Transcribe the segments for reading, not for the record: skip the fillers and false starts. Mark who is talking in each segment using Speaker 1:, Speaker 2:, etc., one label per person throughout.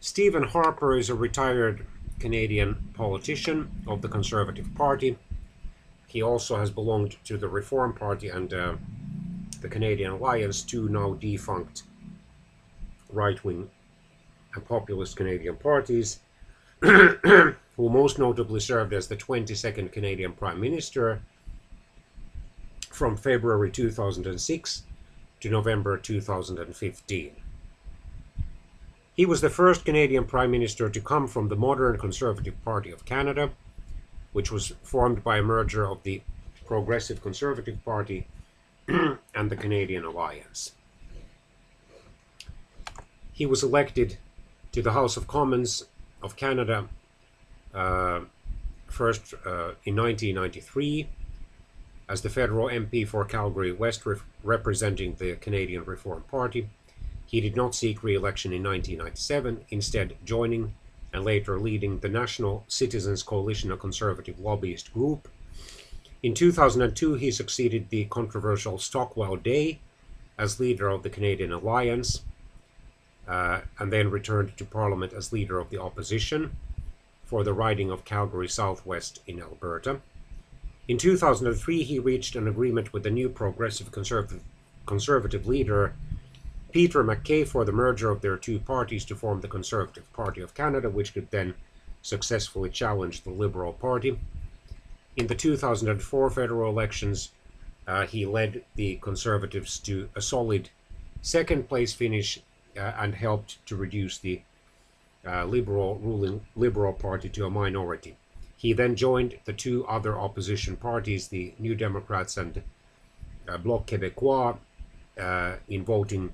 Speaker 1: Stephen Harper is a retired Canadian politician of the Conservative Party. He also has belonged to the Reform Party and the Canadian Alliance, two now defunct right-wing and populist Canadian parties, who most notably served as the 22nd Canadian Prime Minister from February 2006 to November 2015. He was the first Canadian Prime Minister to come from the modern Conservative Party of Canada, which was formed by a merger of the Progressive Conservative Party and the Canadian Alliance. He was elected to the House of Commons of Canada first in 1993 as the federal MP for Calgary West, representing the Canadian Reform Party. He did not seek re-election in 1997, instead joining and later leading the National Citizens Coalition, a conservative lobbyist group. In 2002, he succeeded the controversial Stockwell Day as leader of the Canadian Alliance, and then returned to Parliament as leader of the opposition for the riding of Calgary Southwest in Alberta. In 2003, he reached an agreement with the new Progressive Conservative leader, Peter MacKay, for the merger of their two parties to form the Conservative Party of Canada, which could then successfully challenge the Liberal Party. In the 2004 federal elections, he led the Conservatives to a solid second-place finish and helped to reduce the ruling Liberal Party to a minority. He then joined the two other opposition parties, the New Democrats and Bloc Québécois, in voting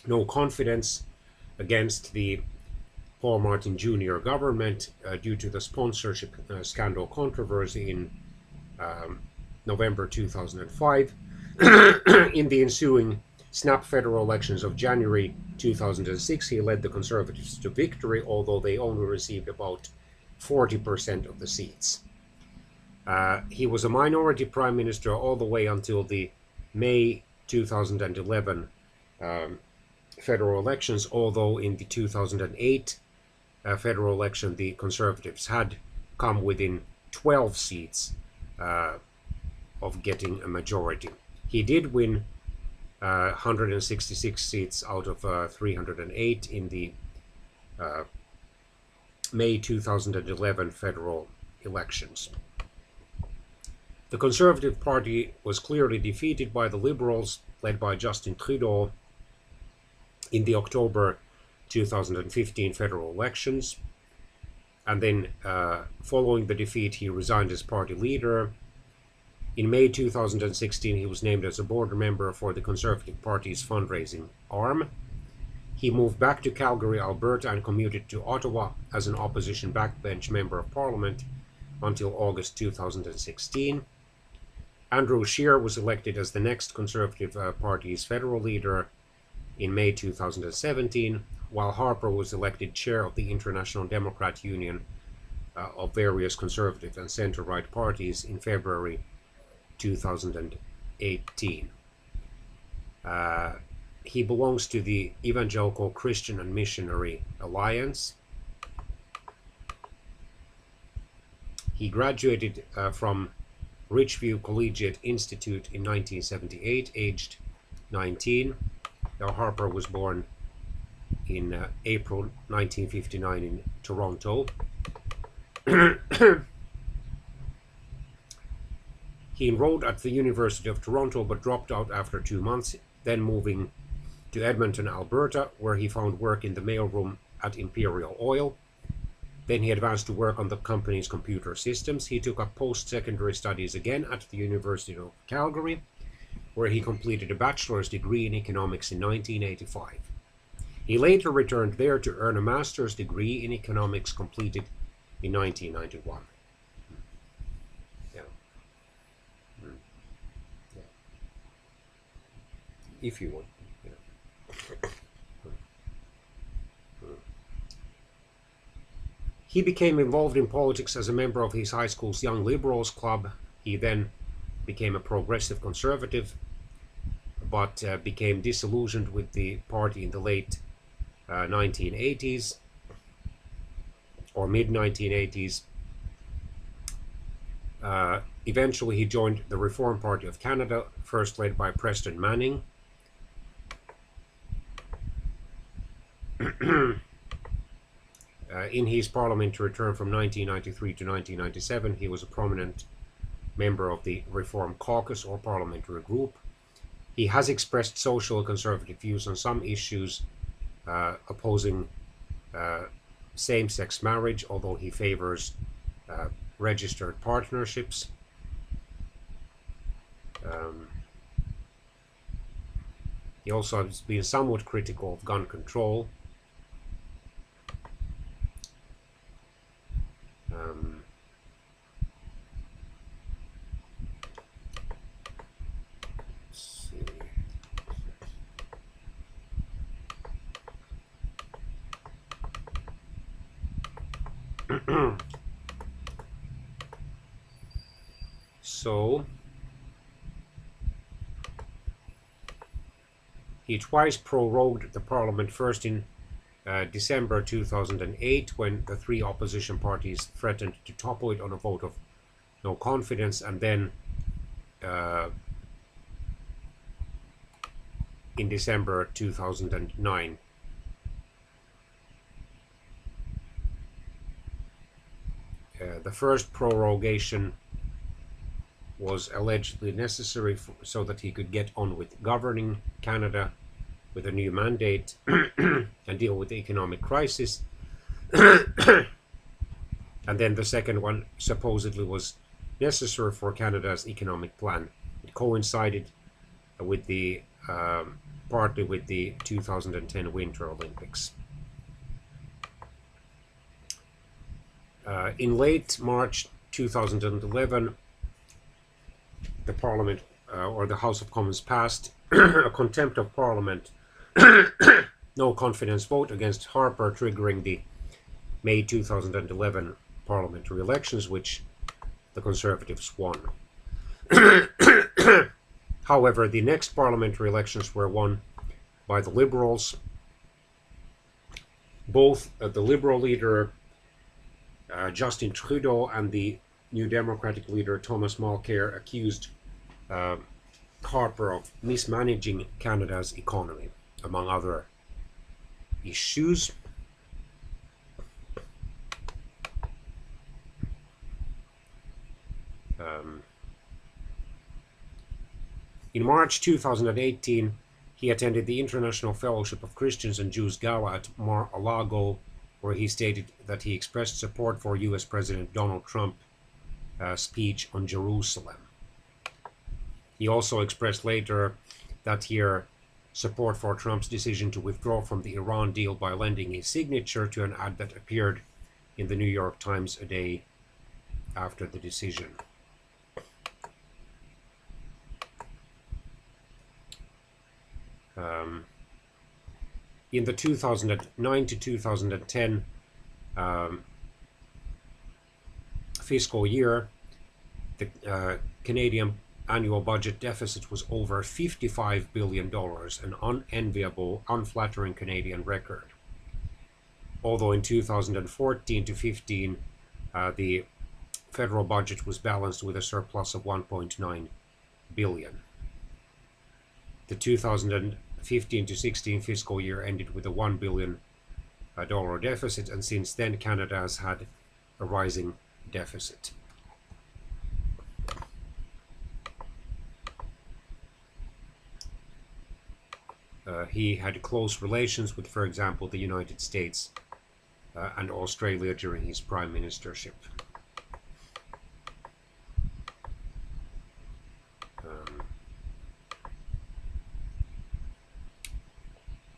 Speaker 1: no confidence against the Paul Martin Jr. government due to the sponsorship scandal controversy in November 2005. In the ensuing snap federal elections of January 2006, he led the Conservatives to victory, although they only received about 40% of the seats. He was a minority prime minister all the way until the May 2011 federal elections, although in the 2008 federal election the Conservatives had come within 12 seats of getting a majority. He did win 166 seats out of 308 in the May 2011 federal elections. The Conservative Party was clearly defeated by the Liberals, led by Justin Trudeau, in the October 2015 federal elections. And then, following the defeat, he resigned as party leader. In May 2016, he was named as a board member for the Conservative Party's fundraising arm. He moved back to Calgary, Alberta, and commuted to Ottawa as an opposition backbench member of Parliament until August 2016. Andrew Scheer was elected as the next Conservative Party's federal leader in May 2017, while Harper was elected chair of the International Democrat Union of various conservative and centre-right parties in February 2018. He belongs to the Evangelical Christian and Missionary Alliance. He graduated from Ridgeview Collegiate Institute in 1978, aged 19. Now, Harper was born in April 1959 in Toronto. He enrolled at the University of Toronto but dropped out after 2 months, then moving to Edmonton, Alberta, where he found work in the mailroom at Imperial Oil. Then he advanced to work on the company's computer systems. He took up post-secondary studies again at the University of Calgary, where he completed a bachelor's degree in economics in 1985. He later returned there to earn a master's degree in economics completed in 1991. Yeah. Yeah. If you want. He became involved in politics as a member of his high school's Young Liberals Club. He then became a progressive conservative, but became disillusioned with the party in the late 1980s or mid-1980s. Eventually he joined the Reform Party of Canada, first led by Preston Manning. In his parliamentary term from 1993 to 1997, he was a prominent member of the Reform Caucus or parliamentary group. He has expressed social conservative views on some issues, opposing same-sex marriage, although he favors registered partnerships. He also has been somewhat critical of gun control. Let's see. So he twice prorogued the parliament, first in December 2008, when the three opposition parties threatened to topple it on a vote of no confidence, and then in December 2009. The first prorogation was allegedly necessary so that he could get on with governing Canada with a new mandate and deal with the economic crisis. And then the second one supposedly was necessary for Canada's economic plan. It coincided with the partly with the 2010 Winter Olympics. In late March 2011, the Parliament or the House of Commons passed a contempt of Parliament no confidence vote against Harper, triggering the May 2011 parliamentary elections, which the Conservatives won. However, the next parliamentary elections were won by the Liberals. Both the Liberal leader Justin Trudeau and the New Democratic leader Thomas Mulcair accused Harper of mismanaging Canada's economy, among other issues. In March 2018, he attended the International Fellowship of Christians and Jews Gala at Mar-a-Lago, where he stated that he expressed support for US President Donald Trump's speech on Jerusalem. He also expressed later that year support for Trump's decision to withdraw from the Iran deal by lending his signature to an ad that appeared in the New York Times a day after the decision. In the 2009 to 2010 fiscal year, the Canadian annual budget deficit was over $55 billion, an unenviable, unflattering Canadian record. Although in 2014 to 15, the federal budget was balanced with a surplus of $1.9 billion. The 2015 to 16 fiscal year ended with a $1 billion deficit, and since then Canada has had a rising deficit. He had close relations with, for example, the United States and Australia during his prime ministership.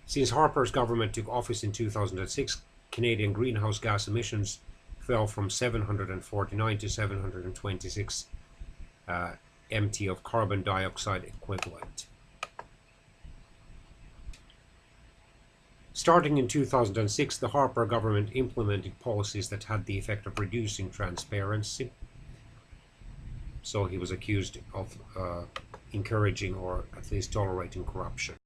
Speaker 1: Since Harper's government took office in 2006, Canadian greenhouse gas emissions fell from 749 to 726 mt of carbon dioxide equivalent. Starting in 2006, the Harper government implemented policies that had the effect of reducing transparency. So he was accused of encouraging or at least tolerating corruption.